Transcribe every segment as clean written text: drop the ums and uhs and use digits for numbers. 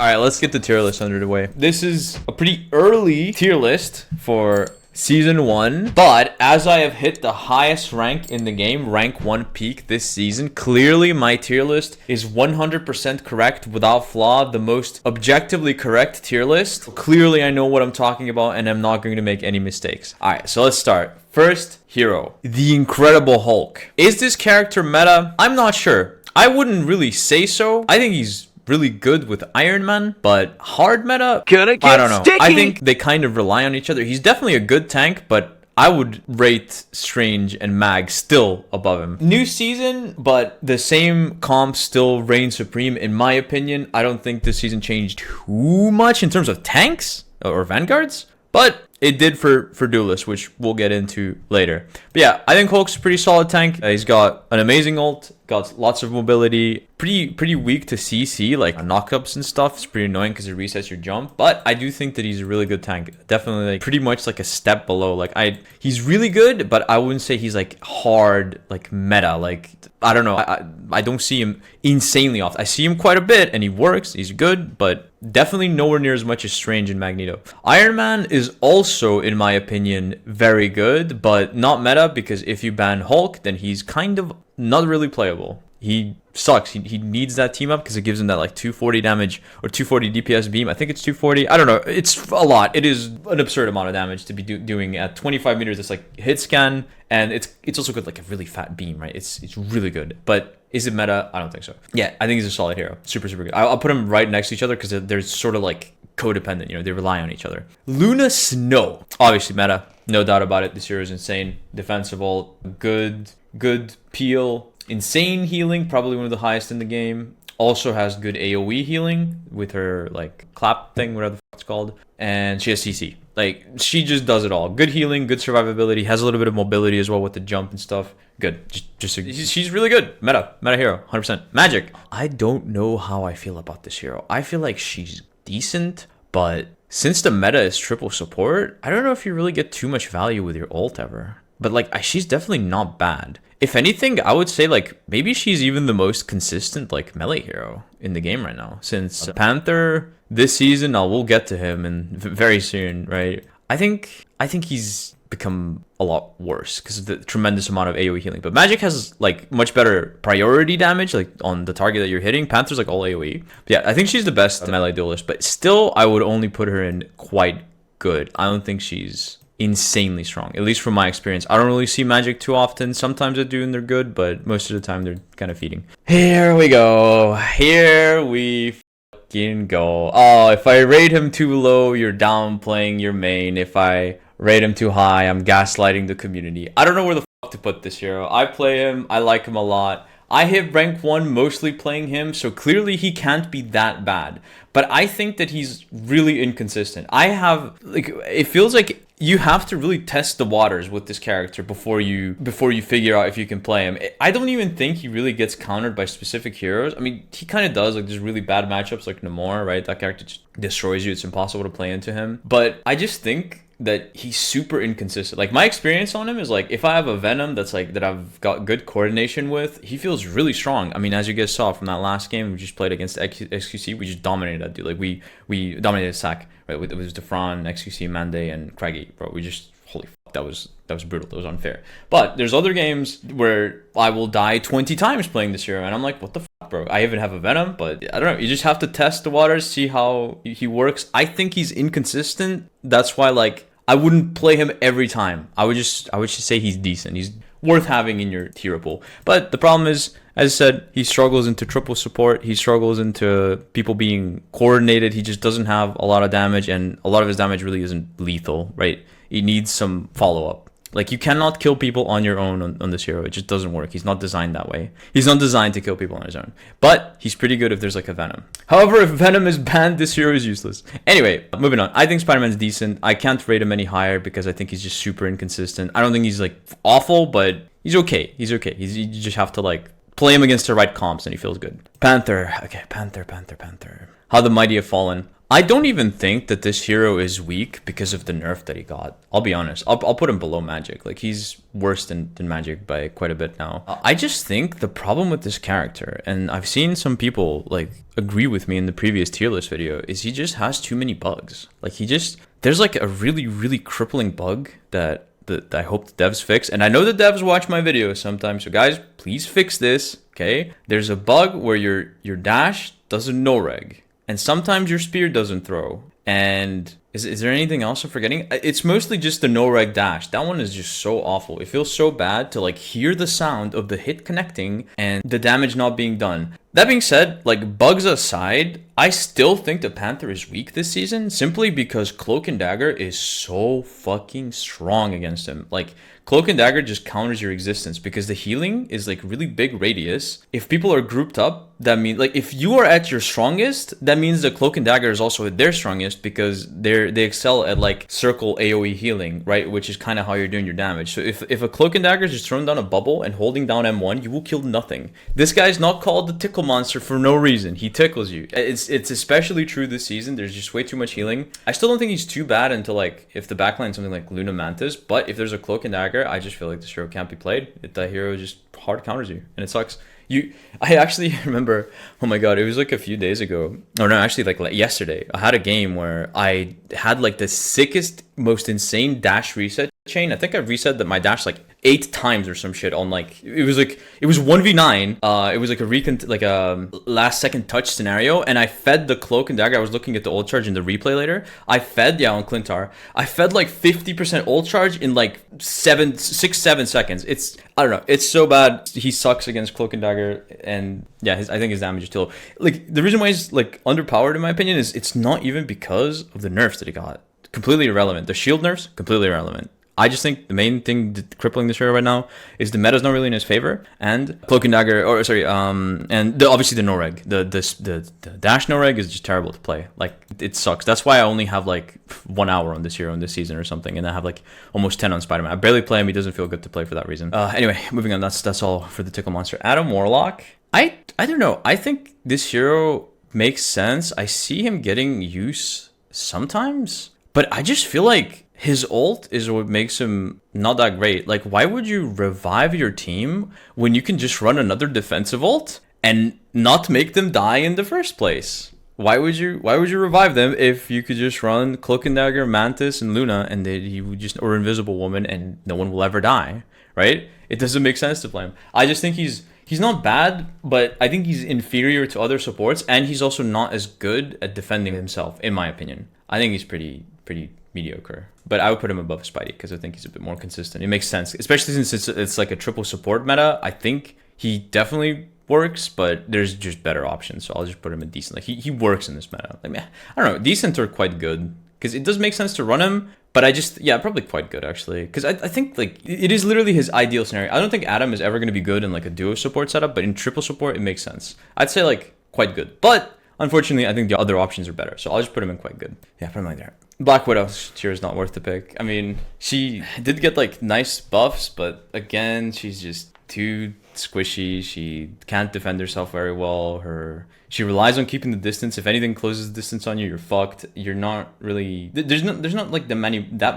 right, let's get the tier list under the way. This is a pretty early tier list for Season 1, but as I have hit the highest rank in the game, rank 1 peak this season, clearly my tier list is 100% correct without flaw, the most objectively correct tier list. Clearly I know what I'm talking about and I'm not going to make any mistakes. Alright, so let's start. First hero, the Incredible Hulk. Is this character meta? I'm not sure. I wouldn't really say so. I think he's really good with Iron Man, but hard meta, I don't know. Sticky. I think they kind of rely on each other. He's definitely a good tank, but I would rate Strange and Mag still above him. New season, but the same comp still reigns supreme in my opinion. I don't think this season changed too much in terms of tanks or vanguards, but it did for Duelist, which we'll get into later. But yeah, I think Hulk's a pretty solid tank. He's got an amazing ult, got lots of mobility, pretty weak to CC, like knockups and stuff. It's pretty annoying because it resets your jump. But I do think that he's a really good tank. Definitely like pretty much like a step below. Like he's really good, but I wouldn't say he's like hard, like meta. Like I don't know. I don't see him insanely often. I see him quite a bit and he works. He's good, but definitely nowhere near as much as Strange and Magneto. Iron Man is also, in my opinion, very good, but not meta because if you ban Hulk, then he's kind of not really playable. He sucks. He needs that team up because it gives him that like 240 damage or 240 DPS beam. I think it's 240. I don't know. It's a lot. It is an absurd amount of damage to be doing at 25 meters. It's like hit scan, and it's also good like a really fat beam, right? It's really good. But is it meta? I don't think so. Yeah, I think he's a solid hero. Super good. I'll put him right next to each other because they're sort of like codependent. You know, they rely on each other. Luna Snow, obviously meta, no doubt about it. This hero is insane. Defensive ult, good peel. Insane healing, probably one of the highest in the game. Also has good AoE healing with her like clap thing, whatever the fuck it's called. And she has CC. Like she just does it all. Good healing, good survivability, has a little bit of mobility as well with the jump and stuff. Good. She's really good. Meta hero, 100%. Magik. I don't know how I feel about this hero. I feel like she's decent, but since the meta is triple support, I don't know if you really get too much value with your ult ever. But like she's definitely not bad. If anything, I would say like maybe she's even the most consistent like melee hero in the game right now. Since Panther this season, now we'll get to him and very soon, right? I think he's become a lot worse because of the tremendous amount of AoE healing. But Magik has like much better priority damage like on the target that you're hitting. Panther's like all AoE. But yeah, I think she's the best melee duelist, but still I would only put her in quite good. I don't think she's insanely strong, at least from my experience. I don't really see Magik too often. Sometimes I do and they're good, but most of the time they're kind of feeding. Here we go. Here we fucking go. Oh, if I rate him too low, you're downplaying your main. If I rate him too high, I'm gaslighting the community. I don't know where the fuck to put this hero. I play him. I like him a lot. I hit rank 1 mostly playing him, so clearly he can't be that bad. But I think that he's really inconsistent. It feels like you have to really test the waters with this character before you figure out if you can play him. I don't even think he really gets countered by specific heroes. I mean, he kind of does. Like, there's really bad matchups like Namor, right? That character just destroys you. It's impossible to play into him. But I just think that he's super inconsistent. Like my experience on him is like if I have a Venom that's like that I've got good coordination with, he feels really strong. I mean, as you guys saw from that last game we just played against XQC, we just dominated that dude. Like we dominated Sack, right? It was Defron, XQC, Mande, and Craigie, bro. We just holy fuck, that was brutal. That was unfair. But there's other games where I will die 20 times playing this hero and I'm like, what the fuck, bro? I even have a Venom, but I don't know. You just have to test the waters, see how he works. I think he's inconsistent. That's why like I wouldn't play him every time. I would just say he's decent. He's worth having in your hero pool. But the problem is, as I said, he struggles into triple support. He struggles into people being coordinated. He just doesn't have a lot of damage, and a lot of his damage really isn't lethal, right? He needs some follow-up. Like, you cannot kill people on your own on this hero. It just doesn't work. He's not designed that way. He's not designed to kill people on his own. But he's pretty good if there's like a Venom. However, if Venom is banned, this hero is useless. Anyway, moving on. I think Spider-Man's decent. I can't rate him any higher because I think he's just super inconsistent. I don't think he's like awful, but he's okay. He's okay. You just have to like play him against the right comps and he feels good. Panther. Okay, Panther. How the Mighty Have Fallen. I don't even think that this hero is weak because of the nerf that he got. I'll be honest. I'll put him below Magik. Like, he's worse than Magik by quite a bit now. I just think the problem with this character, and I've seen some people like agree with me in the previous tier list video, is he just has too many bugs. Like, there's like a really, really crippling bug that I hope the devs fix. And I know the devs watch my videos sometimes, so guys, please fix this, okay? There's a bug where your dash doesn't no-reg, and sometimes your spear doesn't throw. And is there anything else I'm forgetting? It's mostly just the no-reg dash. That one is just so awful. It feels so bad to like hear the sound of the hit connecting and the damage not being done. That being said, like, bugs aside, I still think the Panther is weak this season simply because Cloak and Dagger is so fucking strong against him. Like, Cloak and Dagger just counters your existence because the healing is like really big radius. If people are grouped up, that means, like, if you are at your strongest, that means the Cloak and Dagger is also at their strongest because they excel at like circle AoE healing, right? Which is kind of how you're doing your damage. So if a Cloak and Dagger is just throwing down a bubble and holding down M1, you will kill nothing. This guy's not called the tickle monster for no reason. He tickles you. It's especially true this season. There's just way too much healing. I still don't think he's too bad until like if the backline is something like Luna Mantis, but if there's a Cloak and Dagger, I just feel like this hero can't be played. That hero just hard counters you, and it sucks. I actually remember, oh my god, it was like a few days ago, or no, actually like yesterday, I had a game where I had like the sickest, most insane dash reset chain. I think I reset my dash like 8 times or some shit on like, it was 1v9. It was like a last second touch scenario, and I fed the Cloak and Dagger. I was looking at the ult charge in the replay later. I fed on Clintar. I fed like 50% ult charge in like 7 seconds. I don't know. It's so bad. He sucks against Cloak and Dagger, and yeah, I think his damage is too low. Like, the reason why he's like underpowered in my opinion is it's not even because of the nerfs that he got. Completely irrelevant. The shield nerfs, completely irrelevant. I just think the main thing crippling this hero right now is the meta's not really in his favor, and Cloak and Dagger, and obviously the no-reg. The dash no-reg is just terrible to play. Like, it sucks. That's why I only have like 1 hour on this hero in this season or something, and I have like almost 10 on Spiderman. I barely play him. He doesn't feel good to play for that reason. Anyway, moving on. That's all for the tickle monster. Adam Warlock. I don't know. I think this hero makes sense. I see him getting use sometimes, but I just feel like his ult is what makes him not that great. Like, why would you revive your team when you can just run another defensive ult and not make them die in the first place? Why would you revive them if you could just run Cloak and Dagger, Mantis, and Luna, and he would just, or Invisible Woman, and no one will ever die, right? It doesn't make sense to play him. I just think he's not bad, but I think he's inferior to other supports, and he's also not as good at defending himself, in my opinion. I think he's pretty mediocre, but I would put him above Spidey because I think he's a bit more consistent. It makes sense, especially since it's like a triple support meta. I think he definitely works, but there's just better options, so I'll just put him in decent. Like, he works in this meta. Like, I don't know, decent or quite good, because it does make sense to run him, but probably quite good actually, because I think like it is literally his ideal scenario. I don't think Adam is ever going to be good in like a duo support setup, but in triple support it makes sense. I'd say like quite good, but unfortunately I think the other options are better, so I'll just put him in quite good. Yeah, put him like there. Black Widow's tier is not worth the pick. I mean, she did get like nice buffs, but again, she's just too squishy. She can't defend herself very well. She relies on keeping the distance. If anything closes the distance on you, you're fucked. You're not really, there's not like that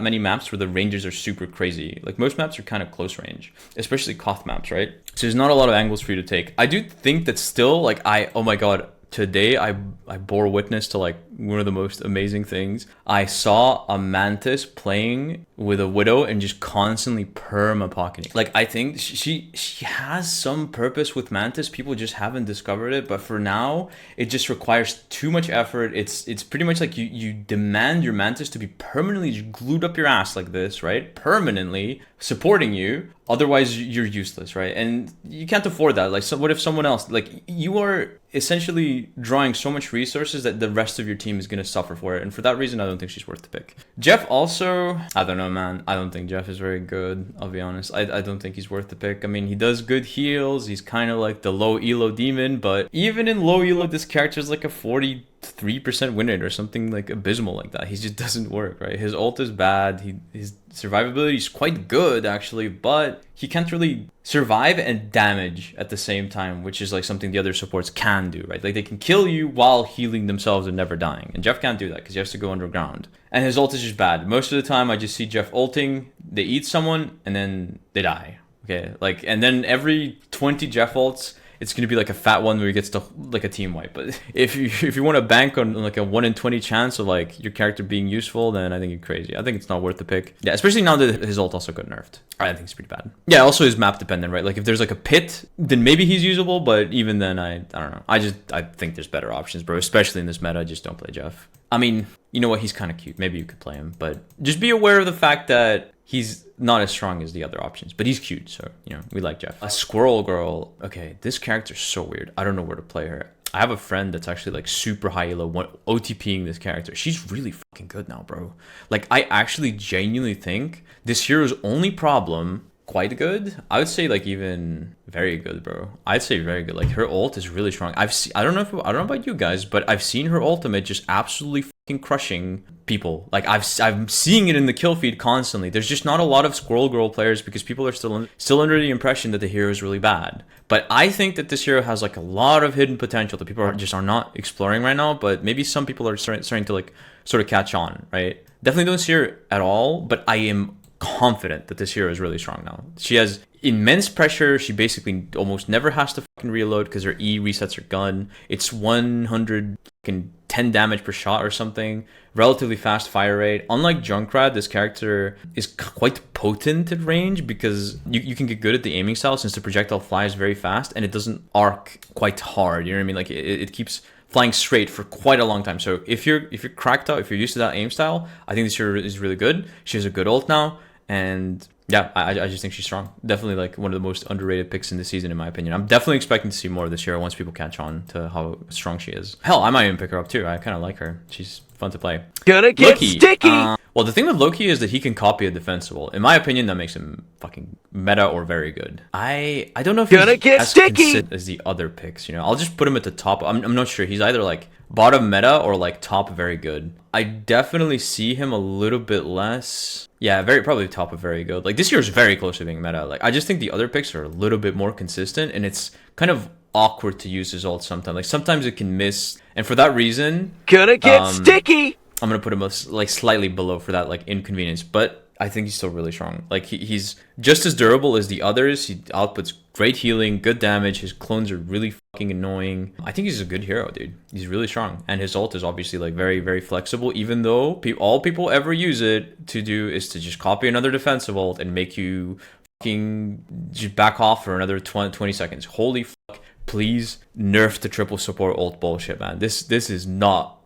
many maps where the ranges are super crazy. Like, most maps are kind of close range, especially Koth maps, right? So there's not a lot of angles for you to take. I do think that still, like, oh my god, today I bore witness to like one of the most amazing things. I saw a Mantis playing with a Widow and just constantly perma-pocketing. Like, I think she has some purpose with Mantis. People just haven't discovered it, but for now it just requires too much effort. It's pretty much like you demand your Mantis to be permanently glued up your ass like this, right? Permanently supporting you. Otherwise you're useless, right? And you can't afford that. Like, so what if someone else, like, you are essentially drawing so much resources that the rest of your team is going to suffer for it, and for that reason I don't think she's worth the pick. Jeff also, I don't know, man. I don't think Jeff is very good, I'll be honest. I don't think he's worth the pick. I mean, he does good heals. He's kind of like the low elo demon, but even in low elo this character is like a 43% win rate or something like abysmal like that. He just doesn't work, right? His ult is bad. His survivability is quite good actually, but he can't really survive and damage at the same time, which is like something the other supports can do, right? Like they can kill you while healing themselves and never dying. And Jeff can't do that because he has to go underground. And his ult is just bad. Most of the time I just see Jeff ulting, they eat someone, and then they die. Okay, like, and then every 20 Jeff ults, it's going to be like a fat one where he gets to like a team wipe. But if you want to bank on like a 1 in 20 chance of like your character being useful, then I think you're crazy. I think it's not worth the pick. Yeah, especially now that his ult also got nerfed. I think it's pretty bad. Yeah, also is map dependent, right? Like if there's like a pit, then maybe he's usable, but even then I don't know. I think there's better options, bro, especially in this meta. Just don't play Jeff. I mean, you know what? He's kind of cute. Maybe you could play him, but just be aware of the fact that he's not as strong as the other options, but he's cute, so, you know, we like Jeff. A Squirrel Girl. Okay, this character's so weird. I don't know where to play her. I have a friend that's actually like super high elo OTPing this character. She's really fucking good now, bro. Like, I actually genuinely think this hero's only problem, quite good. I would say like even very good, bro. I'd say very good. Like her ult is really strong. I don't know about you guys, but I've seen her ultimate just absolutely fucking crushing people. Like I'm seeing it in the kill feed constantly. There's just not a lot of Squirrel Girl players because people are still under the impression that the hero is really bad. But I think that this hero has like a lot of hidden potential that people are not exploring right now. But maybe some people are starting to like sort of catch on, right? Definitely don't see her at all, but I am confident that this hero is really strong now. She has immense pressure. She basically almost never has to fucking reload because her E resets her gun. It's 110 damage per shot or something. Relatively fast fire rate. Unlike Junkrat, this character is quite potent at range because you can get good at the aiming style since the projectile flies very fast and it doesn't arc quite hard. You know what I mean? Like it keeps flying straight for quite a long time. So if you're cracked out, if you're used to that aim style, I think this hero is really good. She has a good ult now. And yeah, I just think she's strong. Definitely like one of the most underrated picks in the season, in my opinion. I'm definitely expecting to see more of this hero once people catch on to how strong she is. Hell, I might even pick her up too. I kind of like her. She's fun to play. Gonna get Loki. sticky! Well, the thing with Loki is that he can copy a defensible. In my opinion, that makes him fucking meta or very good. I don't know if Gonna he's get as sticky! consistent as the other picks, you know? I'll just put him at the top. I'm not sure. He's either like bottom meta or like top very good. I definitely see him a little bit less. Yeah, probably top of very good. Like this year is very close to being meta. Like I just think the other picks are a little bit more consistent and it's kind of awkward to use his ult sometimes. Like sometimes it can miss. And for that reason, gonna get sticky! I'm gonna put him like slightly below for that like inconvenience, but I think he's still really strong. Like he's just as durable as the others. He outputs great healing, good damage. His clones are really fucking annoying. I think he's a good hero, dude. He's really strong, and his ult is obviously like very, very flexible. Even though all people ever use it to do is to just copy another defensive ult and make you fucking just back off for another 20 seconds. Holy fuck! Please nerf the triple support ult bullshit, man. This is not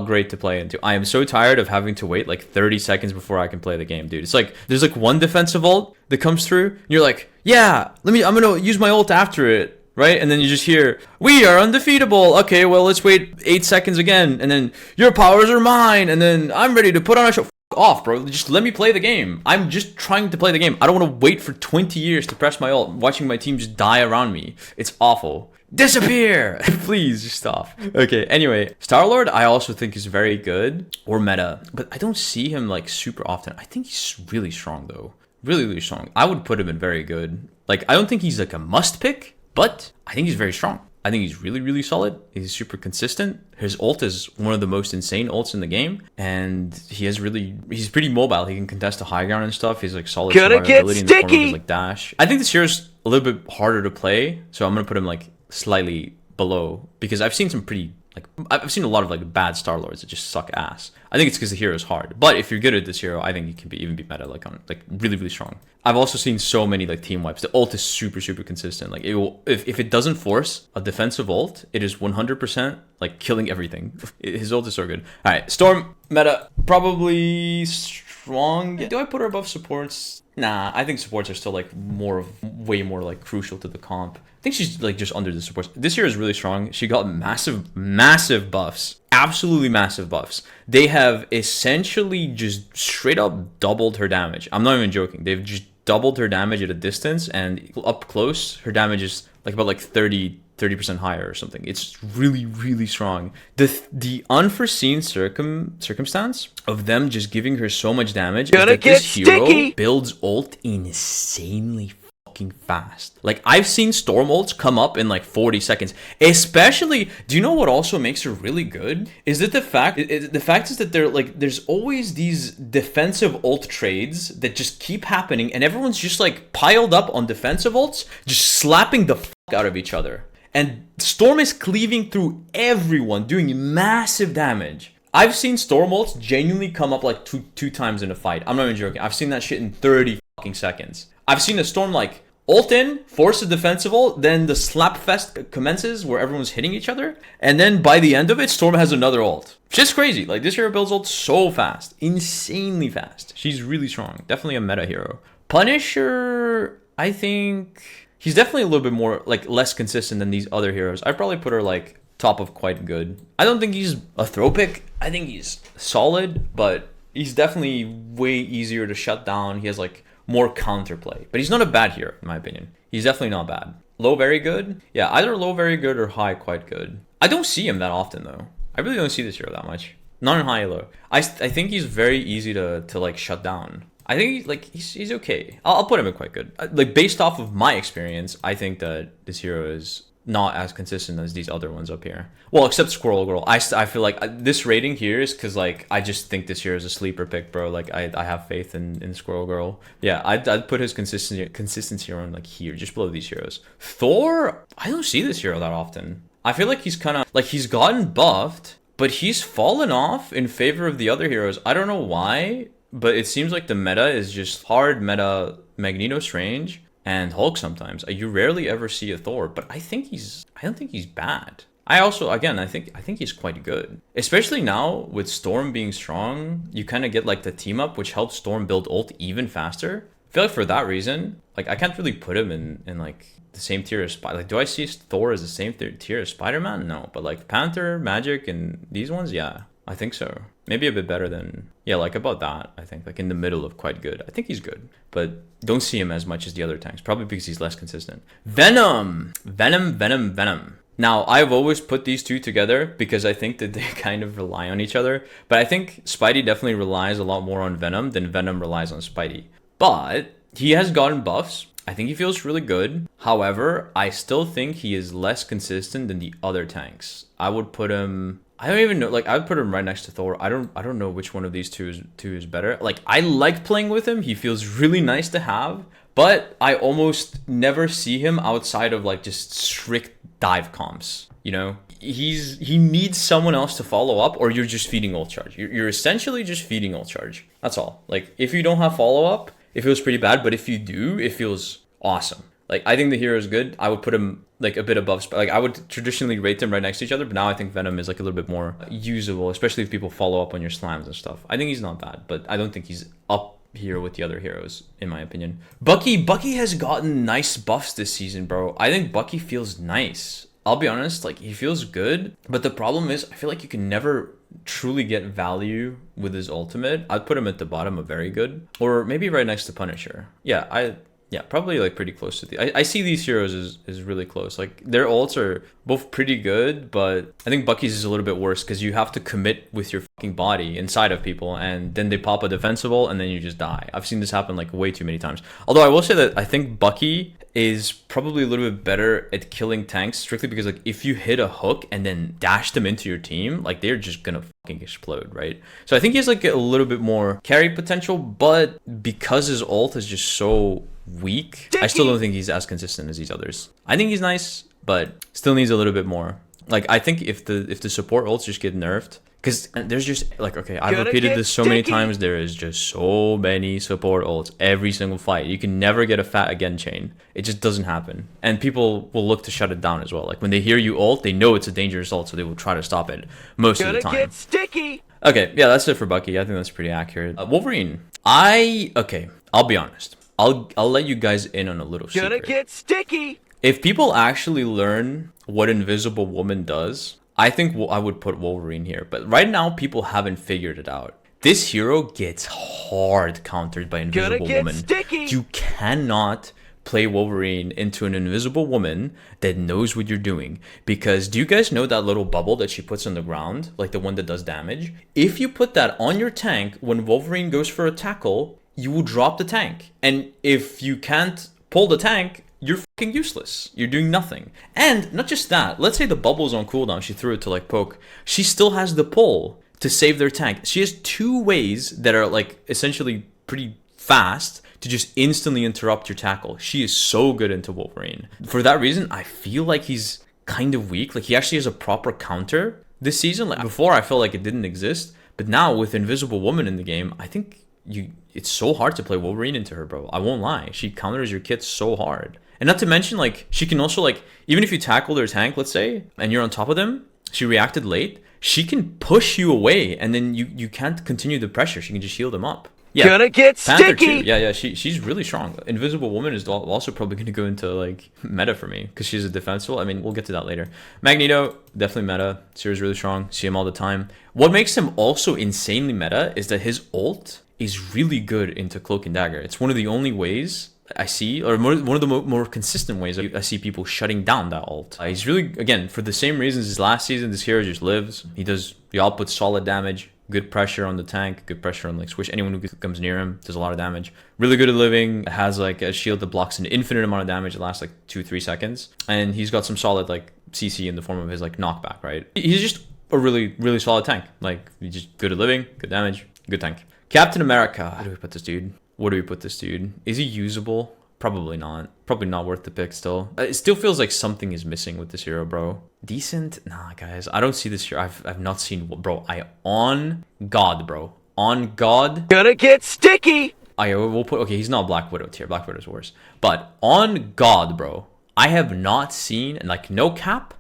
great to play into. I am so tired of having to wait like 30 seconds before I can play the game, dude. It's like there's like one defensive ult that comes through and you're like, yeah, I'm gonna use my ult after it, right? And then you just hear, we are undefeatable. Okay, well, let's wait 8 seconds again, and then your powers are mine, and then I'm ready to put on a show. F off, bro. Just let me play the game. I'm just trying to play the game. I don't want to wait for 20 years to press my ult, watching my team just die around me. It's awful. Disappear! Please, just stop. Okay, anyway. Star-Lord, I also think is very good. Or meta. But I don't see him, like, super often. I think he's really strong, though. Really, really strong. I would put him in very good. Like, I don't think he's, like, a must-pick. But I think he's very strong. I think he's really, really solid. He's super consistent. His ult is one of the most insane ults in the game. And he's pretty mobile. He can contest the high ground and stuff. He's, like, solid survivability in the form of his, like, dash. I think this hero's a little bit harder to play. So I'm going to put him, like, slightly below because I've seen I've seen a lot of like bad Star-Lords that just suck ass. I think it's because the hero is hard, but if you're good at this hero, I think you can even be meta like on like really, really strong. I've also seen so many like team wipes. The ult is super, super consistent. Like it will, if it doesn't force a defensive ult, it is 100% like killing everything. His ult is so good. All right, Storm meta probably strong. Do I put her above supports? Nah, I think supports are still like way more like crucial to the comp. I think she's like just under the supports. This year is really strong. She got massive buffs. Absolutely massive buffs. They have essentially just straight up doubled her damage. I'm not even joking. They've just doubled her damage at a distance, and up close, her damage is like about like 30 30% higher or something. It's really, really strong. The unforeseen circumstance of them just giving her so much damage is that this hero builds ult insanely fucking fast. Like, I've seen Storm ults come up in like 40 seconds. Especially, do you know what also makes her really good? Is that the fact is that they're like, there's always these defensive ult trades that just keep happening, and everyone's just like piled up on defensive ults, just slapping the fuck out of each other. And Storm is cleaving through everyone, doing massive damage. I've seen Storm ults genuinely come up like two times in a fight. I'm not even joking. I've seen that shit in 30 fucking seconds. I've seen a Storm like ult in, force a defensive ult, then the slap fest commences where everyone's hitting each other. And then by the end of it, Storm has another ult. Just crazy. Like, this hero builds ult so fast. Insanely fast. She's really strong. Definitely a meta hero. Punisher, I think... he's definitely a little bit more, like, less consistent than these other heroes. I'd probably put her, like, top of quite good. I don't think he's a throw pick. I think he's solid, but he's definitely way easier to shut down. He has, like, more counterplay. But he's not a bad hero, in my opinion. He's definitely not bad. Low, very good? Yeah, either low, very good, or high, quite good. I don't see him that often, though. I really don't see this hero that much. Not in high or low. I think he's very easy to like, shut down. I think he's okay. I'll put him in quite good. Like, based off of my experience, I think that this hero is not as consistent as these other ones up here. Well, except Squirrel Girl. I feel like this rating here is because, like, I just think this hero is a sleeper pick, bro. Like, I have faith in Squirrel Girl. Yeah, I'd put his consistency around, like, here, just below these heroes. Thor, I don't see this hero that often. I feel like he's kind of, like, he's gotten buffed, but he's fallen off in favor of the other heroes. I don't know why. But it seems like the meta is just hard meta Magneto, Strange, and Hulk sometimes. You rarely ever see a Thor, but I don't think he's bad. I also, again, I think he's quite good. Especially now with Storm being strong, you kind of get like the team up, which helps Storm build ult even faster. I feel like for that reason, like, I can't really put him in like the same tier as Spider. Like, do I see Thor as the same tier as Spider-Man? No, but like Panther, Magik, and these ones, yeah, I think so. Maybe a bit better than, yeah, like about that, I think. Like in the middle of quite good. I think he's good, but don't see him as much as the other tanks. Probably because he's less consistent. Venom. Now, I've always put these two together because I think that they kind of rely on each other. But I think Spidey definitely relies a lot more on Venom than Venom relies on Spidey. But he has gotten buffs. I think he feels really good. However, I still think he is less consistent than the other tanks. I would put him... I don't even know, like, I would put him right next to Thor. I don't know which one of these two is better. Like, I like playing with him. He feels really nice to have, but I almost never see him outside of like just strict dive comps, you know? He needs someone else to follow up, or you're just feeding ult charge. You're essentially just feeding ult charge. That's all. Like, if you don't have follow up, it feels pretty bad, but if you do, it feels awesome. Like, I think the hero is good. I would put him like a bit above. Like, I would traditionally rate them right next to each other, but now I think Venom is like a little bit more usable, especially if people follow up on your slams and stuff. I think he's not bad, but I don't think he's up here with the other heroes, in my opinion. Bucky has gotten nice buffs this season, bro. I think Bucky feels nice. I'll be honest, like, he feels good, but the problem is I feel like you can never truly get value with his ultimate. I'd put him at the bottom of very good, or maybe right next to Punisher. Yeah, probably like pretty close to the... I see these heroes as really close. Like, their ults are both pretty good, but I think Bucky's is a little bit worse because you have to commit with your fucking body inside of people, and then they pop a defensive ult and then you just die. I've seen this happen like way too many times. Although I will say that I think Bucky is probably a little bit better at killing tanks strictly because, like, if you hit a hook and then dash them into your team, like, they're just gonna fucking explode, right? So I think he has like a little bit more carry potential, but because his ult is just so weak, I still don't think he's as consistent as these others. I think he's nice, but still needs a little bit more. Like, I think if the support ults just get nerfed, because there's just like, okay, I've repeated this so many times, there is just so many support ults every single fight. You can never get a fat again chain. It just doesn't happen, and people will look to shut it down as well. Like, when they hear you ult, they know it's a dangerous ult, so they will try to stop it most of the time. Get sticky. Okay, yeah, that's it for Bucky. I think that's pretty accurate. Wolverine, I'll be honest. I'll let you guys in on a little secret. Gonna get sticky. If people actually learn what Invisible Woman does, I think I would put Wolverine here. But right now, people haven't figured it out. This hero gets hard countered by Invisible Woman. Sticky. You cannot play Wolverine into an invisible woman that knows what you're doing. Because do you guys know that little bubble that she puts on the ground, like the one that does damage? If you put that on your tank when Wolverine goes for a tackle, you will drop the tank. And if you can't pull the tank, you're fucking useless. You're doing nothing. And not just that, let's say the bubble's on cooldown, she threw it to like poke. She still has the pull to save their tank. She has 2 ways that are like essentially pretty fast to just instantly interrupt your tackle. She is so good into Wolverine. For that reason, I feel like he's kind of weak. Like he actually has a proper counter this season. Like before, I felt like it didn't exist, but now with Invisible Woman in the game, I think it's so hard to play Wolverine into her, bro. I won't lie. She counters your kit so hard. And not to mention, like, she can also, like, even if you tackle their tank, let's say, and you're on top of them, she reacted late, she can push you away, and then you can't continue the pressure. She can just heal them up. Yeah, gonna get Panther sticky. Too. Yeah, she's really strong. Invisible Woman is also probably going to go into, like, meta for me, because she's a defensive. I mean, we'll get to that later. Magneto, definitely meta. Series really strong. See him all the time. What makes him also insanely meta is that his ult is really good into Cloak and Dagger. It's one of the only ways I see, or one of the more consistent ways I see people shutting down that ult. He's really, again, for the same reasons as last season, this hero just lives. He outputs solid damage, good pressure on the tank, good pressure on like Squish. Anyone who comes near him does a lot of damage. Really good at living, has like a shield that blocks an infinite amount of damage that lasts like 2-3 seconds. And he's got some solid like CC in the form of his like knockback, right? He's just a really, really solid tank. Like, he's just good at living, good damage, good tank. Captain America. How do we put this dude? What do we put this dude? Is he usable? Probably not. Probably not worth the pick still. It still feels like something is missing with this hero, bro. Decent? Nah, guys. I don't see this hero. I've not seen... Bro, on God, bro. On God. Gonna get sticky. We'll put... Okay, he's not Black Widow tier. Black Widow's worse. But on God, bro. I have not seen... Like, no cap.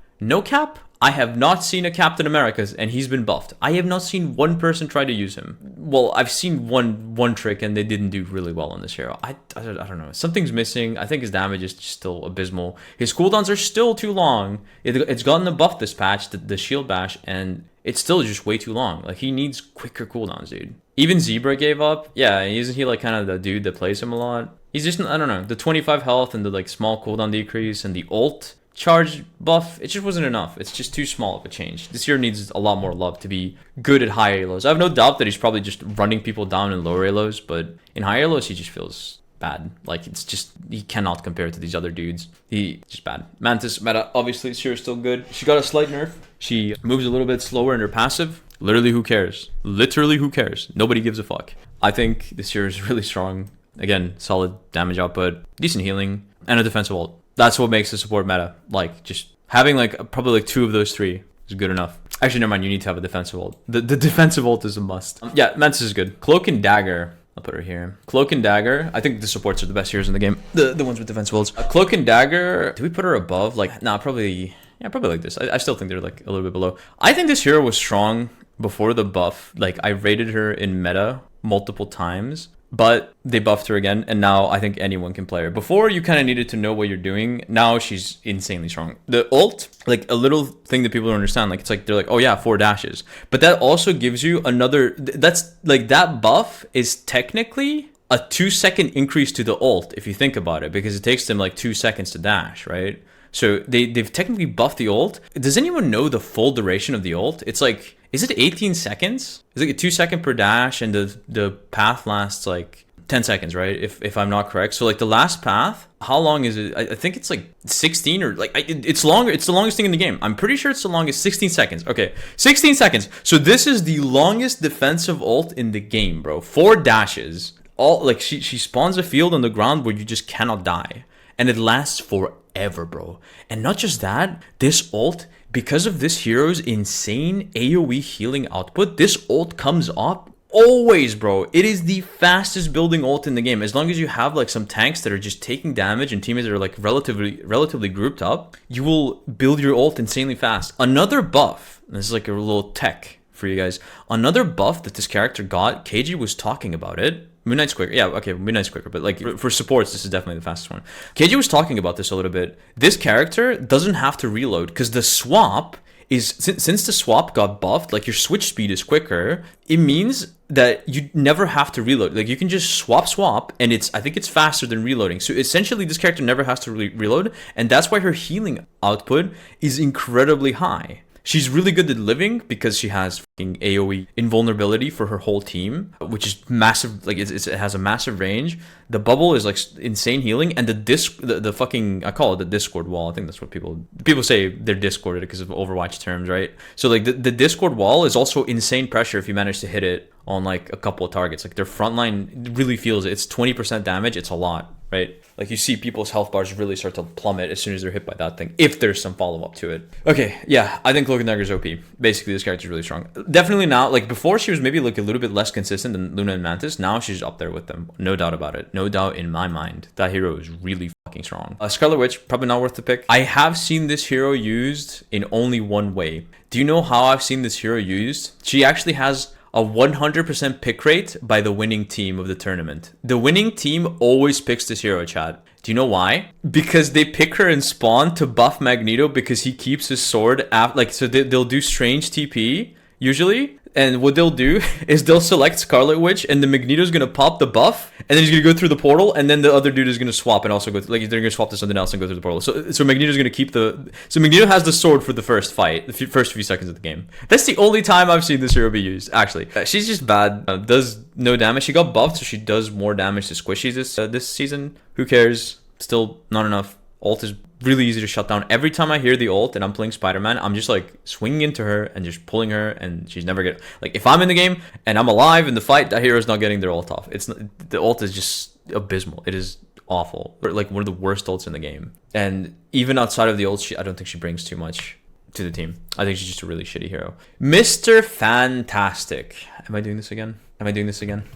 I have not seen a Captain America's, and he's been buffed. I have not seen one person try to use him. Well, I've seen one trick, and they didn't do really well on this hero. I don't know. Something's missing. I think his damage is still abysmal. His cooldowns are still too long. It's gotten a buff this patch, the shield bash, and it's still just way too long. Like, he needs quicker cooldowns, dude. Even Zebra gave up. Yeah, isn't he like kind of the dude that plays him a lot? He's just, I don't know. The 25 health and the like small cooldown decrease and the ult charge buff, it just wasn't enough. It's just too small of a change. This hero needs a lot more love to be good at high ALOs. I have no doubt that he's probably just running people down in lower ALOs, but in high ALOs, he just feels bad. Like, it's just, he cannot compare to these other dudes. He's just bad. Mantis meta, obviously, this hero's still good. She got a slight nerf. She moves a little bit slower in her passive. Literally, who cares? Literally, who cares? Nobody gives a fuck. I think this hero is really strong. Again, solid damage output, decent healing, and a defensive ult. That's what makes the support meta. Like, just having like probably like 2 of those 3 is good enough. Actually, never mind. You need to have a defensive ult. The defensive ult is a must. Yeah, Mantis is good. Cloak and Dagger. I'll put her here. Cloak and Dagger. I think the supports are the best heroes in the game. The ones with defensive ults. Cloak and Dagger. Do we put her above? Like, nah, probably. Yeah, probably like this. I still think they're like a little bit below. I think this hero was strong before the buff. Like, I rated her in meta multiple times, but they buffed her again, and now I think anyone can play her. Before, you kind of needed to know what you're doing. Now she's insanely strong. The ult, like a little thing that people don't understand, like it's like they're like, oh yeah, 4 dashes, but that also gives you another. That's like, that buff is technically a 2-second increase to the ult if you think about it, because it takes them like 2 seconds to dash, right? So they've technically buffed the ult. Does anyone know the full duration of the ult? It's like, is it 18 seconds? It's like a 2-second per dash, and the path lasts like 10 seconds, right? If I'm not correct. So like the last path, how long is it? I think it's like 16 or like, it's longer. It's the longest thing in the game. I'm pretty sure it's the longest. 16 seconds. Okay, 16 seconds. So this is the longest defensive ult in the game, bro. 4 dashes. All like, she spawns a field on the ground where you just cannot die, and it lasts forever, bro. And not just that, this ult, because of this hero's insane AoE healing output, this ult comes up always, bro. It is the fastest building ult in the game. As long as you have like some tanks that are just taking damage and teammates that are like relatively grouped up, you will build your ult insanely fast. Another buff, this is like a little tech for you guys. Another buff that this character got, KG was talking about it. Moon Knight's quicker. Yeah, okay, Moon Knight's quicker. But like for supports, this is definitely the fastest one. KJ was talking about this a little bit. This character doesn't have to reload because the swap is since the swap got buffed, like your switch speed is quicker. It means that you never have to reload. Like you can just swap, and I think it's faster than reloading. So essentially, this character never has to reload, and that's why her healing output is incredibly high. She's really good at living because she has fucking AoE invulnerability for her whole team, which is massive. Like it has a massive range. The bubble is like insane healing, and the fucking, I call it the Discord wall. I think that's what people say they're Discorded because of Overwatch terms, right? So like the Discord wall is also insane pressure if you manage to hit it on like a couple of targets. Like their front line really feels it. It's 20% damage. It's a lot, right? Like you see people's health bars really start to plummet as soon as they're hit by that thing, if there's some follow-up to it. Okay, yeah, I think Cloak and Dagger is OP. Basically, this character is really strong. Definitely now, like before she was maybe like a little bit less consistent than Luna and Mantis. Now she's up there with them. No doubt about it. No doubt in my mind. That hero is really fucking strong. Scarlet Witch, probably not worth the pick. I have seen this hero used in only one way. Do you know how I've seen this hero used? She actually has a 100% pick rate by the winning team of the tournament. The winning team always picks this hero, chat. Do you know why? Because they pick her in spawn to buff Magneto because he keeps his sword after, like, so they'll do strange TP usually. And what they'll do is they'll select Scarlet Witch, and the Magneto's gonna pop the buff, and then he's gonna go through the portal, and then the other dude is gonna swap and also go like they're gonna swap to something else and go through the portal. So Magneto's gonna keep so Magneto has the sword for the first fight, the first few seconds of the game. That's the only time I've seen this hero be used. Actually, she's just bad. Does no damage. She got buffed, so she does more damage to squishies this season. Who cares? Still not enough. Ult is really easy to shut down. Every time I hear the ult and I'm playing Spider-Man, I'm just like swinging into her and just pulling her, and she's never get like, if I'm in the game and I'm alive in the fight, that hero is not getting their ult off. The ult is just abysmal. It is awful. Like one of the worst ults in the game. And even outside of the ult, I don't think she brings too much to the team. I think she's just a really shitty hero. Mr. Fantastic. Am I doing this again?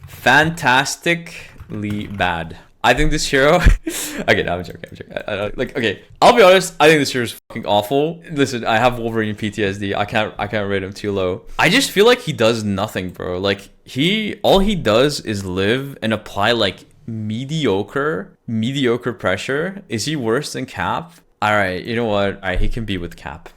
Fantastically bad. I think this hero. Okay, no, I'm joking. Okay, I'll be honest. I think this hero is fucking awful. Listen, I have Wolverine PTSD. I can't rate him too low. I just feel like he does nothing, bro. Like all he does is live and apply like mediocre pressure. Is he worse than Cap? All right, you know what? All right, he can be with Cap.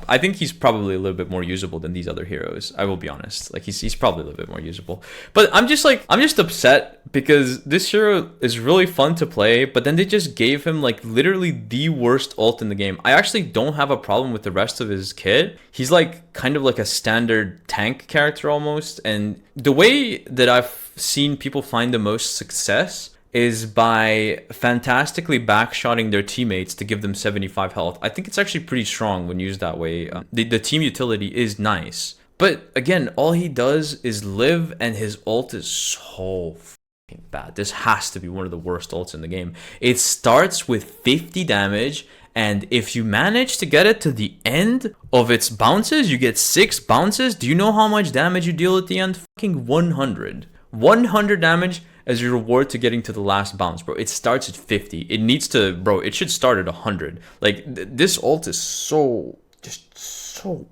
I think he's probably a little bit more usable than these other heroes. I will be honest. Like he's probably a little bit more usable. But I'm just upset because this hero is really fun to play, but then they just gave him like literally the worst ult in the game. I actually don't have a problem with the rest of his kit. He's like kind of like a standard tank character almost. And the way that I've seen people find the most success is by fantastically backshotting their teammates to give them 75 health. I think it's actually pretty strong when used that way. The team utility is nice. But again, all he does is live, and his ult is so fucking bad. This has to be one of the worst ults in the game. It starts with 50 damage, and if you manage to get it to the end of its bounces, you get 6 bounces. Do you know how much damage you deal at the end? Fucking 100. 100 damage as your reward to getting to the last bounce, bro. It starts at 50. It needs to, bro, it should start at 100. Like, this ult is so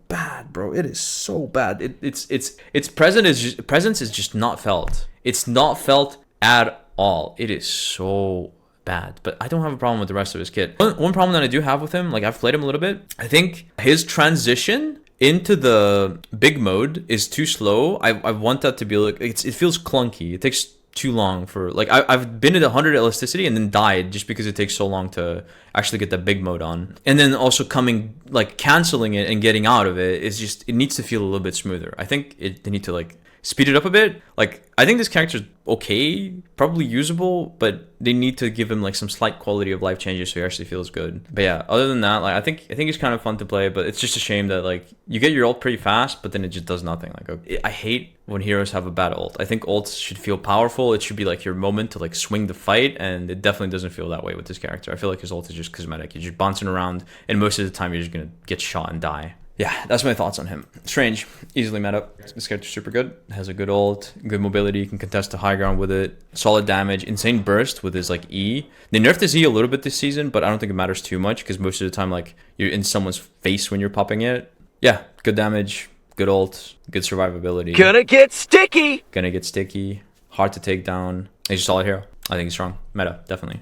bad, bro. It is so bad. Its presence is just not felt. It's not felt at all. It is so bad. But I don't have a problem with the rest of his kit. One problem that I do have with him, like I've played him a little bit, I think his transition into the big mode is too slow. I want that to be like, it feels clunky. It takes too long for, like, I've been at 100 elasticity and then died just because it takes so long to actually get that big mode on. And then also canceling it and getting out of it is just, it needs to feel a little bit smoother. I think they need to like speed it up a bit. Like, I think this character's okay, probably usable, but they need to give him like some slight quality of life changes so he actually feels good. But yeah, other than that, like I think it's kind of fun to play, but it's just a shame that like you get your ult pretty fast, but then it just does nothing. Like, I hate when heroes have a bad ult. I think ults should feel powerful. It should be like your moment to like swing the fight, and it definitely doesn't feel that way with this character. I feel like his ult is just cosmetic. You're just bouncing around, and most of the time you're just gonna get shot and die. Yeah, that's my thoughts on him. Strange, easily meta. This character's super good. Has a good ult, good mobility, can contest the high ground with it. Solid damage, insane burst with his like E. They nerfed his E a little bit this season, but I don't think it matters too much because most of the time like you're in someone's face when you're popping it. Yeah, good damage, good ult, good survivability. Gonna get sticky. Hard to take down. He's a solid hero. I think he's strong. Meta, definitely.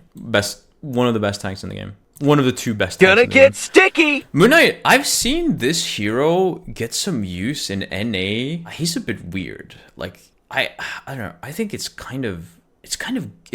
One of the best tanks in the game. one of the two best. Gonna get sticky. Moon Knight, I've seen this hero get some use in NA. He's a bit weird. Like I don't know. I think it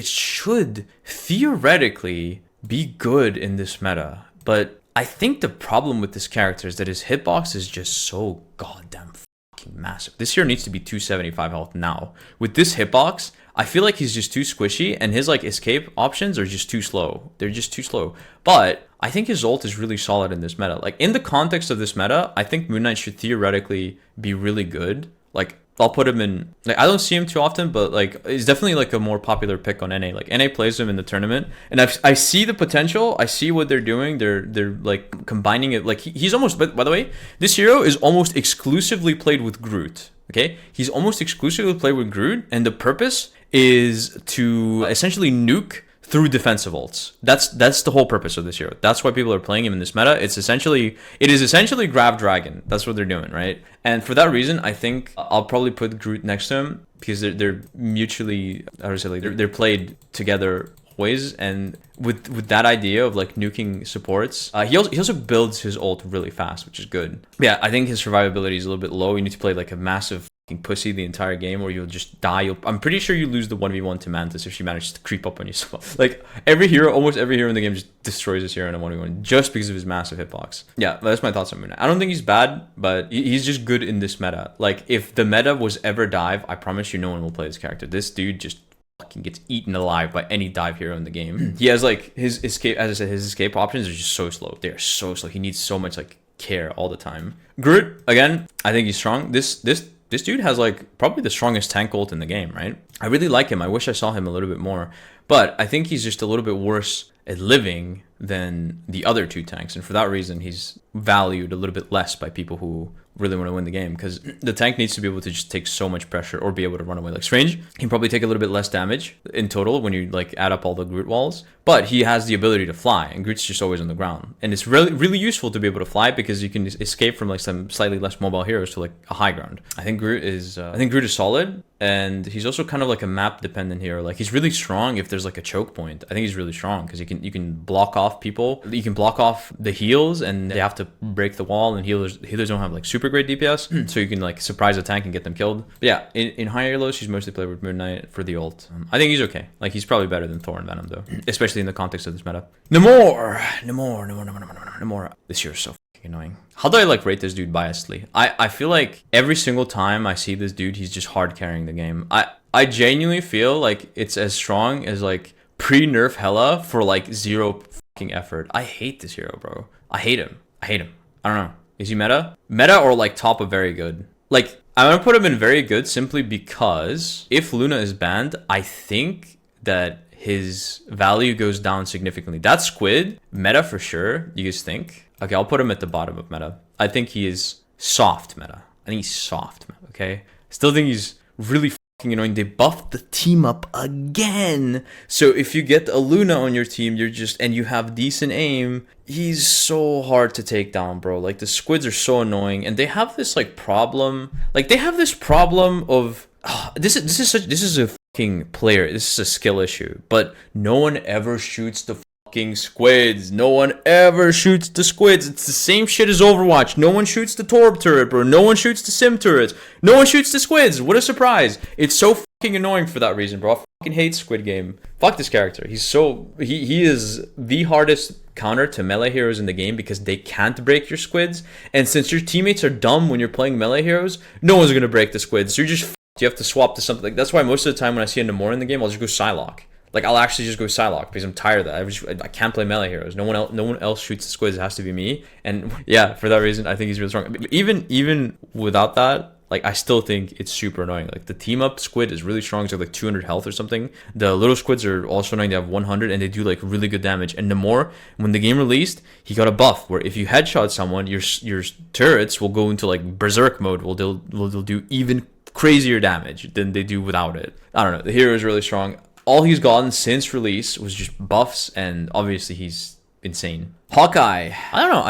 should theoretically be good in this meta, but I think the problem with this character is that his hitbox is just so goddamn fucking massive. This hero needs to be 275 health now. With this hitbox, I feel like he's just too squishy, and his like escape options are just too slow. They're just too slow. But I think his ult is really solid in this meta. Like in the context of this meta, I think Moon Knight should theoretically be really good. Like I'll put him in, like, I don't see him too often, but like he's definitely like a more popular pick on NA. Like NA plays him in the tournament, and I see the potential. I see what they're doing. They're like combining it. Like he's almost, but by the way, this hero is almost exclusively played with Groot. Okay, he's almost exclusively played with Groot, and the purpose is to essentially nuke through defensive ults. That's the whole purpose of this hero. That's why people are playing him in this meta. It is essentially grab dragon. That's what they're doing, right? And for that reason, I think I'll probably put Groot next to him because they're mutually, how to say, like they're played together ways, and with that idea of like nuking supports, he also builds his ult really fast, which is good. Yeah, I think his survivability is a little bit low. You need to play like a massive pussy the entire game, or you'll just die. I'm pretty sure you lose the 1v1 to Mantis if she manages to creep up on you. So, like almost every hero in the game just destroys this hero in a 1v1 just because of his massive hitbox. Yeah, that's my thoughts on Moon Knight. I don't think he's bad, but he's just good in this meta. Like if the meta was ever dive, I promise you no one will play this character. This dude just fucking gets eaten alive by any dive hero in the game. He has like his escape, as I said, his escape options are just so slow. They are so slow. He needs so much like care all the time. Groot, again, I think he's strong. This dude has like probably the strongest tank ult in the game, right? I really like him. I wish I saw him a little bit more, but I think he's just a little bit worse at living than the other two tanks, and for that reason he's valued a little bit less by people who really want to win the game, because the tank needs to be able to just take so much pressure or be able to run away. Like Strange can probably take a little bit less damage in total when you like add up all the Groot walls, but he has the ability to fly, and Groot's just always on the ground, and it's really useful to be able to fly because you can escape from like some slightly less mobile heroes to like a high ground. I think Groot is solid, and he's also kind of like a map dependent hero. Like he's really strong if there's like a choke point. I think he's really strong because you can block off people, you can block off the heals, and they have to break the wall, and healers don't have like super great DPS, so you can like surprise a tank and get them killed. But yeah, in higher elos, she's mostly played with Moon Knight for the ult. I think he's okay. Like he's probably better than Thor and Venom though, especially in the context of this meta. Namor. This year is so fucking annoying. How do I like rate this dude biasedly? I feel like every single time I see this dude, he's just hard carrying the game. I genuinely feel like it's as strong as like pre-nerf Hela for like zero fucking effort. I hate this hero, bro. I hate him. I don't know. Is he meta? Meta or like top of very good? Like I'm gonna put him in very good simply because if Luna is banned, I think that his value goes down significantly. That squid, meta for sure. You guys think? Okay, I'll put him at the bottom of meta. I think he is soft meta. I think he's soft meta, okay? Still think he's really fucking annoying. They buffed the team up again. So if you get a Luna on your team, and you have decent aim, he's so hard to take down, bro. Like the squids are so annoying, and they have this like problem. Like they have this problem of this is a fucking player. This is a skill issue, but no one ever shoots the fucking squids. No one ever shoots the squids. It's the same shit as Overwatch. No one shoots the Torb turret, bro. No one shoots the Sim turrets. No one shoots the squids. What a surprise. It's so fucking annoying for that reason, bro. I fucking hate Squid Game. Fuck this character. He is the hardest counter to melee heroes in the game because they can't break your squids. And since your teammates are dumb when you're playing melee heroes, no one's gonna break the squids. So you have to swap to something. Like that's why most of the time when I see a Namor in the game, I'll just go Psylocke. Like I'll actually just go Psylocke because I'm tired of that. I can't play melee heroes. No one else shoots the squids. It has to be me. And yeah, for that reason, I think he's really strong. But even without that, like I still think it's super annoying. Like the team up squid is really strong. It's like 200 health or something. The little squids are also annoying. They have 100 and they do like really good damage. And Namor, when the game released, he got a buff where if you headshot someone, your turrets will go into like berserk mode. They'll do even crazier damage than they do without it. I don't know. The hero is really strong. All he's gotten since release was just buffs, and obviously he's insane. Hawkeye. I don't know.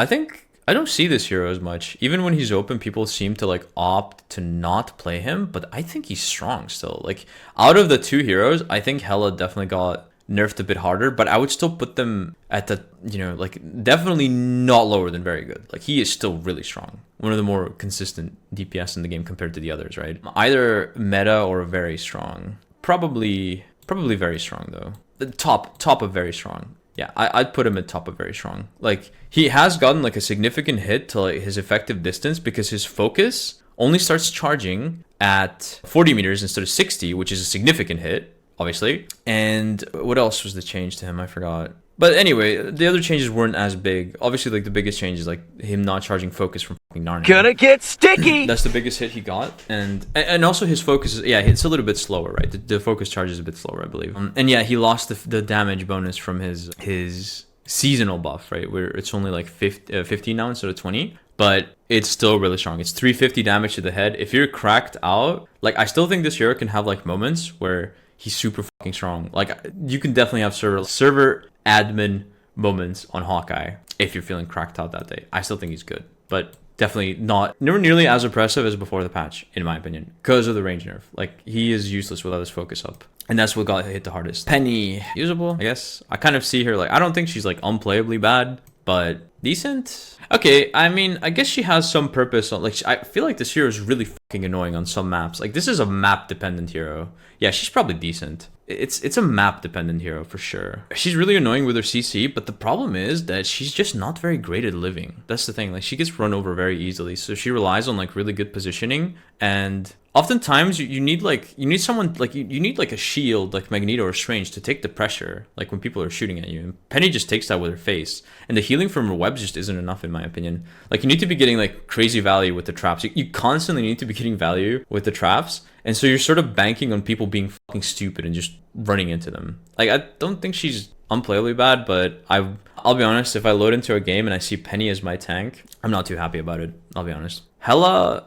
I don't see this hero as much. Even when he's open, people seem to like opt to not play him, but I think he's strong still. Like out of the two heroes, I think Hela definitely got nerfed a bit harder, but I would still put them at the, you know, like definitely not lower than very good. Like he is still really strong. One of the more consistent DPS in the game compared to the others, right? Either meta or very strong. Probably very strong though. The top of very strong. Yeah, I'd put him at top of very strong. Like he has gotten like a significant hit to like his effective distance because his focus only starts charging at 40 meters instead of 60, which is a significant hit, obviously. And what else was the change to him? I forgot. But anyway, the other changes weren't as big. Obviously, like the biggest change is like him not charging focus from fucking Narnia. Gonna get sticky! That's the biggest hit he got. And also his focus is, yeah, it's a little bit slower, right? The focus charge is a bit slower, I believe. And yeah, he lost the damage bonus from his seasonal buff, right? Where it's only like 15 now instead of 20. But it's still really strong. It's 350 damage to the head. If you're cracked out, like I still think this hero can have like moments where he's super fucking strong. Like you can definitely have server admin moments on Hawkeye if you're feeling cracked out that day. I still think he's good, but definitely never nearly as oppressive as before the patch, in my opinion, because of the range nerf. Like he is useless without his focus up. And that's what got hit the hardest. Peni, usable, I guess. I kind of see her like, I don't think she's like unplayably bad, but decent. Okay, I mean, I guess she has some purpose on, like, I feel like this hero is really fucking annoying on some maps. Like, this is a map dependent hero. Yeah, she's probably decent. It's a map dependent hero for sure. She's really annoying with her CC, but the problem is that she's just not very great at living. That's the thing. Like, she gets run over very easily, so she relies on like really good positioning, and oftentimes you need someone like you need like a shield like Magneto or Strange to take the pressure like when people are shooting at you, and Peni just takes that with her face, and the healing from her webs just isn't enough in my opinion. Like you need to be getting like crazy value with the traps. You constantly need to be getting value with the traps, and so you're sort of banking on people being fucking stupid and just running into them. Like I don't think she's unplayably bad, but I'll be honest, if I load into a game and I see Peni as my tank, I'm not too happy about it. I'll be honest. Hela,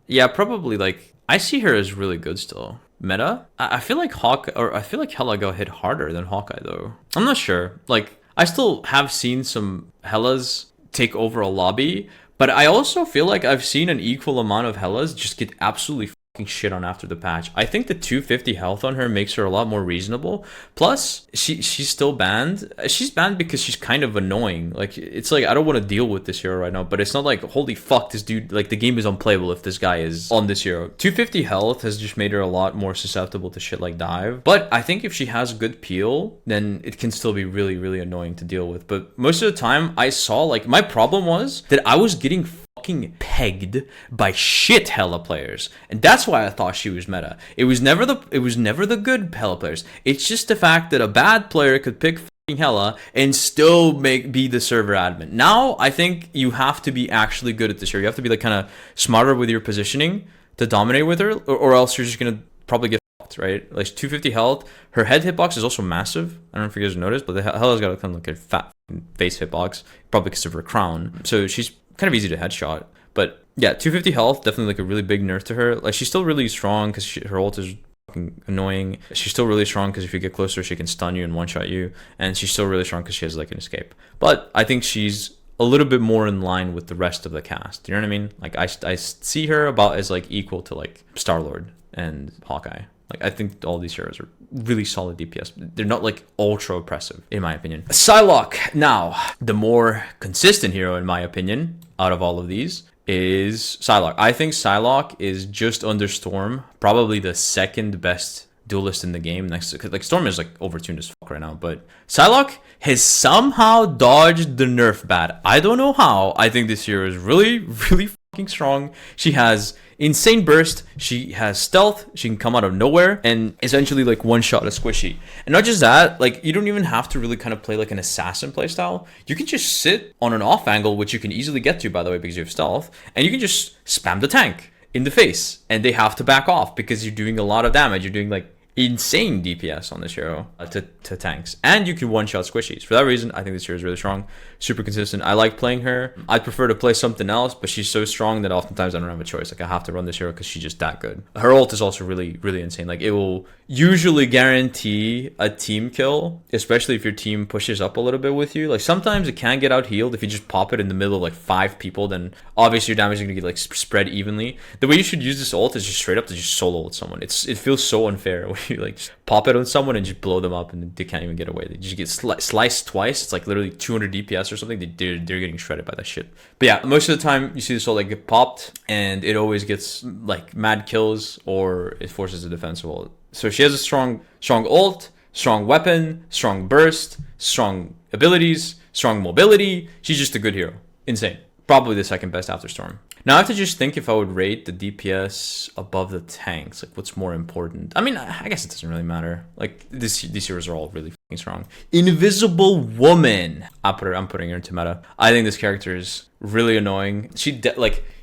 yeah, probably. Like I see her as really good still. Meta, I feel like Hela got hit harder than Hawkeye though. I'm not sure. Like I still have seen some Helas take over a lobby, but I also feel like I've seen an equal amount of Helas just get absolutely fucking shit on after the patch. I think the 250 health on her makes her a lot more reasonable. Plus, she's still banned. She's banned because she's kind of annoying. Like, it's like, I don't want to deal with this hero right now, but it's not like, holy fuck, this dude, like, the game is unplayable if this guy is on this hero. 250 health has just made her a lot more susceptible to shit like dive. But I think if she has good peel, then it can still be really, really annoying to deal with. But most of the time, I saw, like, my problem was that I was getting fucking pegged by shit Hela players, and that's why I thought she was meta. It was never the good Hela players. It's just the fact that a bad player could pick fucking Hela and still be the server admin. Now I think you have to be actually good at this hero. You have to be like kind of smarter with your positioning to dominate with her, or else you're just gonna probably get fucked, right? Like 250 health. Her head hitbox is also massive. I don't know if you guys noticed, but the Hela's got kind of like a fat face hitbox, probably because of her crown. So she's kind of easy to headshot. But yeah, 250 health, definitely like a really big nerf to her. Like she's still really strong because her ult is fucking annoying. She's still really strong because if you get closer, she can stun you and one-shot you. And she's still really strong because she has like an escape. But I think she's a little bit more in line with the rest of the cast. You know what I mean? Like I see her about as like equal to like Star-Lord and Hawkeye. Like, I think all these heroes are really solid DPS. They're not, like, ultra oppressive, in my opinion. Psylocke. Now, the more consistent hero, in my opinion, out of all of these, is Psylocke. I think Psylocke is just under Storm, probably the second best duelist in the game. Next to, like, Storm is, like, overtuned as fuck right now. But Psylocke has somehow dodged the nerf bat. I don't know how. I think this hero is really, really fucking strong. She has insane burst, she has stealth, she can come out of nowhere and essentially like one shot a squishy. And not just that, like you don't even have to really kind of play like an assassin playstyle. You can just sit on an off angle, which you can easily get to, by the way, because you have stealth, and you can just spam the tank in the face and they have to back off because you're doing a lot of damage. You're doing like insane DPS on this hero to tanks, and you can one-shot squishies. For that reason, I think this hero is really strong, super consistent. I like playing her. I'd prefer to play something else, but she's so strong that oftentimes I don't have a choice. Like I have to run this hero because she's just that good. Her ult is also really, really insane. Like it will usually guarantee a team kill, especially if your team pushes up a little bit with you. Like sometimes it can get out healed if you just pop it in the middle of like 5 people, then obviously your damage is gonna get like spread evenly. The way you should use this ult is just straight up to just solo ult someone. It feels so unfair when you like just pop it on someone and just blow them up, and they can't even get away. They just get sliced twice. It's like literally 200 DPS or something. They're getting shredded by that shit. But yeah, most of the time you see this ult like get popped, and it always gets like mad kills, or it forces a defensive ult. So she has a strong ult, strong weapon, strong burst, strong abilities, strong mobility. She's just a good hero. Insane. Probably the second best after Storm. Now I have to just think if I would rate the DPS above the tanks. Like, what's more important? I mean, I guess it doesn't really matter. Like, these heroes are all really fucking strong. Invisible Woman. I'm putting her into meta. I think this character is really annoying.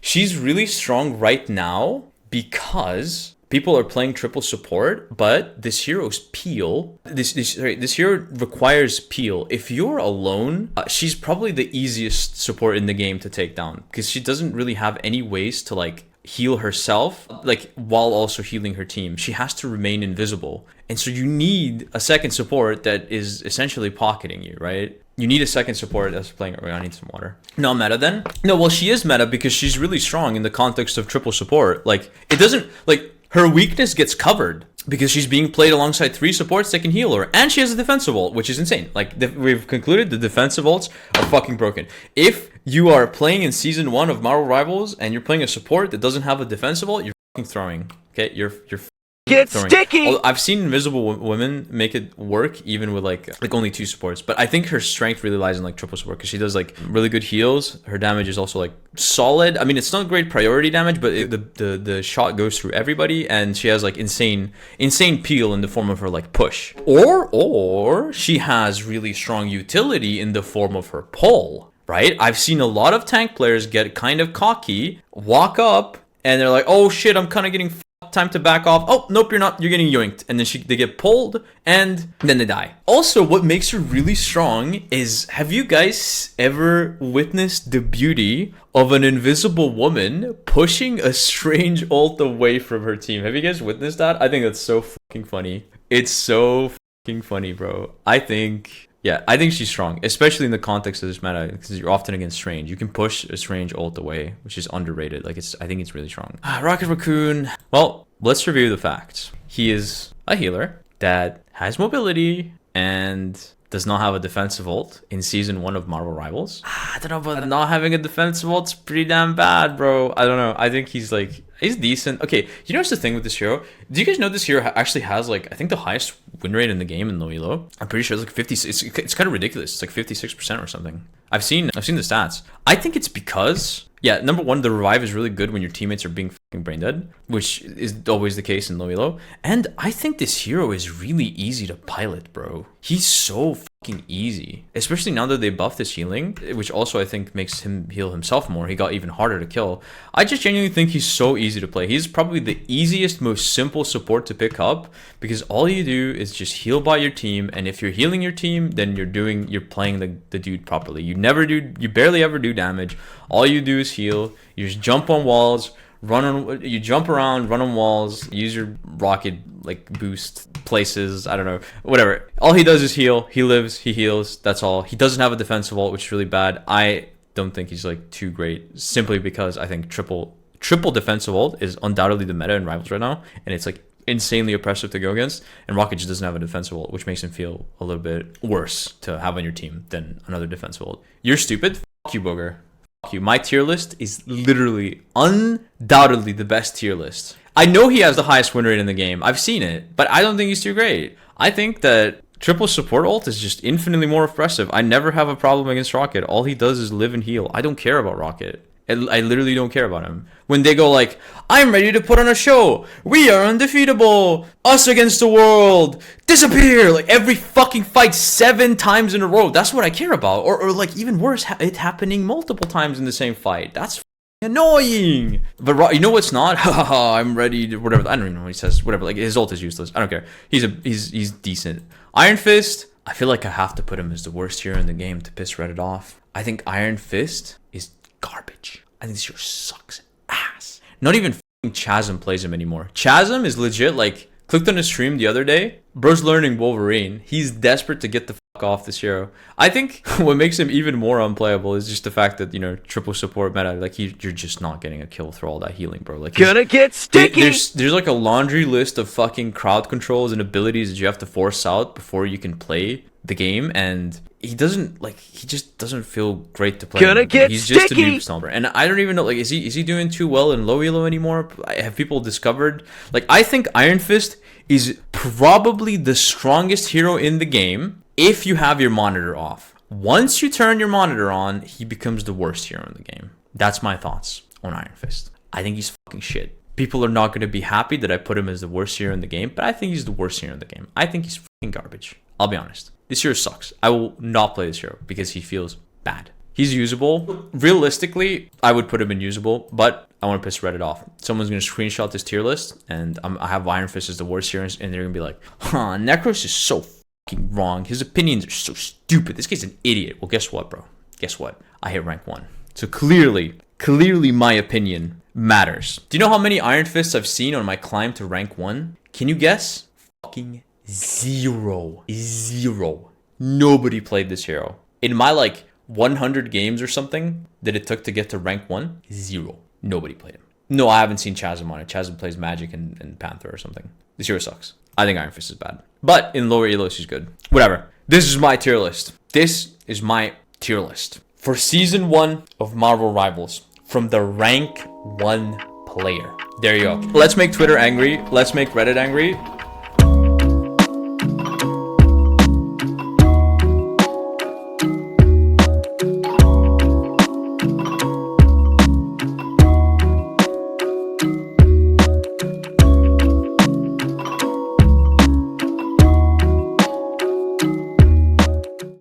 She's really strong right now because people are playing triple support, but this hero's peel. This hero requires peel. If you're alone, she's probably the easiest support in the game to take down because she doesn't really have any ways to like heal herself, like while also healing her team. She has to remain invisible, and so you need a second support that is essentially pocketing you, right? You need a second support that's playing. I need some water. No meta then? No, well, she is meta because she's really strong in the context of triple support. Like, it doesn't like. Her weakness gets covered because she's being played alongside 3 supports that can heal her. And she has a defensive ult, which is insane. Like, we've concluded the defensive ults are fucking broken. If you are playing in Season 1 of Marvel Rivals and you're playing a support that doesn't have a defensive ult, you're fucking throwing. Okay? You're Get sticky! Although I've seen Invisible Women make it work even with like only 2 supports, but I think her strength really lies in like triple support because she does like really good heals. Her damage is also like solid. I mean, it's not great priority damage, but the shot goes through everybody, and she has like insane peel in the form of her like push, or she has really strong utility in the form of her pull. Right? I've seen a lot of tank players get kind of cocky, walk up, and they're like, "Oh shit, I'm kind of getting." Time to back off. Oh, nope, you're not. You're getting yoinked. And then they get pulled, and then they die. Also, what makes her really strong is, have you guys ever witnessed the beauty of an invisible woman pushing a strange ult away from her team? Have you guys witnessed that? I think that's so fucking funny. It's so fucking funny, bro. I think she's strong, especially in the context of this meta, because you're often against Strange. You can push a Strange ult away, which is underrated. Like, I think it's really strong. Rocket Raccoon. Well, let's review the facts. He is a healer that has mobility and does not have a defensive ult in Season 1 of Marvel Rivals. I don't know, but not having a defensive ult's pretty damn bad, bro. I don't know. I think he's decent. Okay, you know what's the thing with this hero? Do you guys know this hero actually has like, I think the highest win rate in the game in low elo? I'm pretty sure it's like 50. It's kind of ridiculous. It's like 56% or something. I've seen the stats. I think it's because, yeah, number one, the revive is really good when your teammates are being fucking brain dead, which is always the case in low elo. And I think this hero is really easy to pilot, bro. He's so fucking easy, especially now that they buffed his healing, which also I think makes him heal himself more. He got even harder to kill. I just genuinely think he's so easy to play. He's probably the easiest, most simple support to pick up because all you do is just heal by your team, and if you're healing your team, then you're playing the dude properly. You barely ever do damage. All you do is heal. You just jump on walls, you jump around, run on walls, use your rocket like boost places, I don't know, whatever. All he does is heal. He lives, he heals, that's all. He doesn't have a defensive ult, which is really bad. I don't think he's like too great, simply because I think triple defensive ult is undoubtedly the meta in Rivals right now, and it's like insanely oppressive to go against, and Rocket just doesn't have a defensive ult, which makes him feel a little bit worse to have on your team than another defensive ult. You're stupid. Fuck you, Booger. Fuck you. My tier list is literally undoubtedly the best tier list. I know he has the highest win rate in the game. I've seen it, but I don't think he's too great. I think that triple support ult is just infinitely more oppressive. I never have a problem against Rocket. All he does is live and heal. I don't care about Rocket. I literally don't care about him. When they go like, I'm ready to put on a show. We are undefeatable. Us against the world. Disappear. Like every fucking fight 7 times in a row. That's what I care about. Or like even worse, it happening multiple times in the same fight. That's annoying. But you know what's not? I'm ready to whatever. I don't even know what he says. Whatever. Like his ult is useless. I don't care. He's decent. Iron Fist. I feel like I have to put him as the worst hero in the game to piss Reddit off. I think Iron Fist is garbage. I think this hero sucks ass. Not even Chasm plays him anymore. Chasm is legit, like, clicked on his stream the other day. Bro's learning Wolverine. He's desperate to get the off this hero. I think what makes him even more unplayable is just the fact that, you know, triple support meta, like you're just not getting a kill through all that healing, bro. Like gonna get sticky. There's like a laundry list of fucking crowd controls and abilities that you have to force out before you can play the game, and he just doesn't feel great to play. Gonna get He's just a sticky. noob stomper, and I don't even know, like, is he doing too well in low elo anymore? Have people discovered, like, I think Iron Fist is probably the strongest hero in the game if you have your monitor off. Once you turn your monitor on, he becomes the worst hero in the game. That's my thoughts on Iron Fist. I think he's fucking shit. People are not going to be happy that I put him as the worst hero in the game, but I think he's the worst hero in the game. I think he's fucking garbage. I'll be honest. This hero sucks. I will not play this hero because he feels bad. He's usable. Realistically, I would put him in usable, but I want to piss Reddit off. Someone's going to screenshot this tier list, and I have Iron Fist as the worst hero, and they're going to be like, Necros is so fucking wrong. His opinions are so stupid. This guy's an idiot. Well, guess what, bro? Guess what? I hit rank 1. So clearly my opinion matters. Do you know how many Iron Fists I've seen on my climb to rank 1? Can you guess? Fucking zero. Nobody played this hero. In my, like, 100 games or something that it took to get to rank 1, 0. Nobody played him. No, I haven't seen Chasm on it. Chasm plays Magik and Panther or something. This hero sucks. I think Iron Fist is bad. But in lower elos, he's good. Whatever. This is my tier list. For season 1 of Marvel Rivals, from the rank 1 player. There you go. Let's make Twitter angry. Let's make Reddit angry.